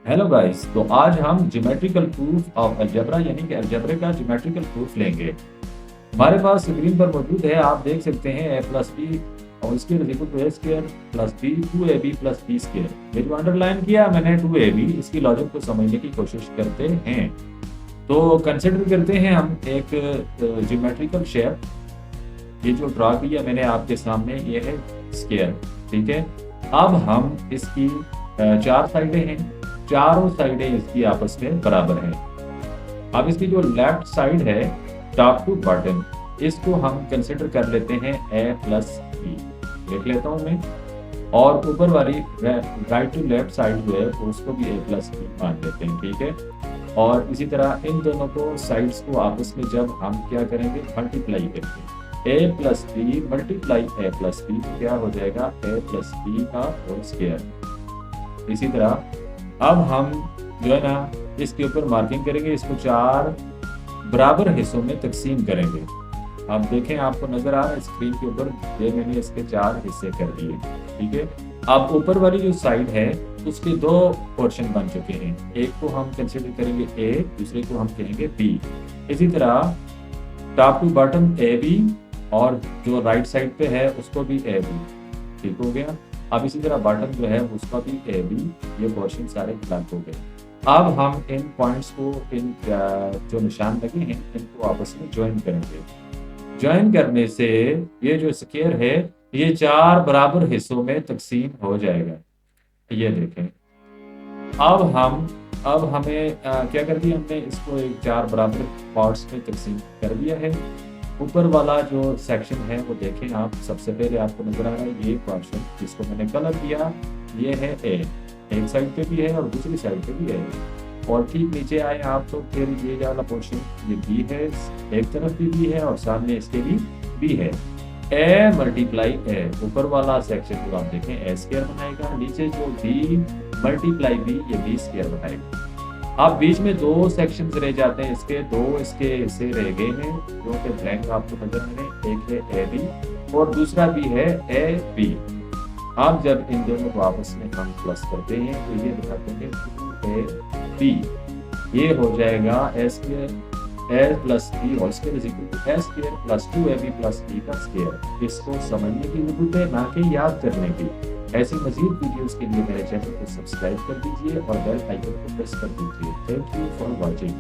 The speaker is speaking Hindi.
हेलो गाइस, तो आज हम ज्योमेट्रिकल प्रूफ ऑफ अलजेब्रा यानी कि अलजेब्रा का ज्योमेट्रिकल प्रूफ लेंगे। हमारे पास स्क्रीन पर मौजूद है, आप देख सकते हैं ए प्लस बी और square is equal to A square plus B 2ab plus B square. ये जो अंडरलाइन किया मैंने 2ab, इसकी लॉजिक को समझने की कोशिश करते हैं। तो कंसिडर करते हैं हम एक ज्योमेट्रिकल शेप। ये जो ड्रा किया मैंने आपके सामने, ये है स्क्वायर, ठीक है। अब हम इसकी चार साइडें हैं, चारों साइडें इसकी आपस में बराबर हैं। अब इसकी जो लेफ्ट साइड है टॉप टू बॉटम, इसको हम कंसिडर कर लेते हैं ए प्लस बी, लिख लेता हूं मैं। और ऊपर वाली राइट टू लेफ्ट साइड जो है उसको भी ए प्लस बी मान लेते हैं, ठीक है। और इसी तरह इन दोनों को साइड्स को आपस में जब हम क्या करेंगे, मल्टीप्लाई करेंगे, ए प्लस बी मल्टीप्लाई ए प्लस बी क्या हो जाएगा, ए प्लस बी का होल स्क्वायर। इसी तरह अब हम जो है ना इसके ऊपर मार्किंग करेंगे, इसको चार बराबर हिस्सों में तकसीम करेंगे। अब देखें, आपको नजर आ रहा है स्क्रीन के ऊपर, ये मैंने इसके चार हिस्से कर दिए, ठीक है। अब ऊपर वाली जो साइड है उसके दो पोर्शन बन चुके हैं, एक को हम कंसिडर करेंगे ए, दूसरे को हम कहेंगे बी। इसी तरह top to bottom A B, और जो राइट साइड पे है उसको भी ए बी, ठीक हो गया। अब इसी तरह बॉटम जो है उसका भी ए बी, ये पोर्शन सारे ब्लैंक हो गए। अब हम इन पॉइंट्स को, इन जो निशान लगे हैं इनको आपस में ज्वाइन करेंगे। ज्वाइन करने से ये जो स्क्वायर है ये चार बराबर हिस्सों में तकसीम हो जाएगा। ये देखें, अब हमें क्या कर दिया हमने, इसको एक चार बराबर पार्ट्स में तकसीम कर दिया है। ऊपर वाला जो सेक्शन है वो देखें आप, सबसे पहले आपको नजर आ रहा है ये पोर्शन जिसको मैंने कलर किया, ये है ए, एक साइड पे भी है और दूसरी साइड पे भी है। और ठीक नीचे आए आप तो फिर ये वाला पोर्शन ये बी है, एक तरफ भी बी है और सामने इसके भी बी है। ए मल्टीप्लाई ए, ऊपर वाला सेक्शन जो आप देखें ए स्क्वायर बनाएगा, नीचे जो बी मल्टीप्लाई बी, ये बी स्क्वायर बनाएगा। अब बीच में दो सेक्शंस रह जाते हैं, इसके दो इसके हिस्से रह गए हैं जो कि ब्लैंक आपको नजर आ रहे हैं, एक है ए बी और दूसरा भी है ए बी। अब जब इन दोनों को आपस में हम प्लस करते हैं तो ये दिखाते हैं 2ab, ये हो जाएगा A square A plus B whole square is equal to A square plus 2ab plus B का स्क्वायर। इसको समझने की जरूरत है, ना कि याद करने की। ऐसी मजीद वीडियोस के लिए मेरे चैनल को सब्सक्राइब कर दीजिए और बेल आइकन को प्रेस कर दीजिए। Thank you for watching.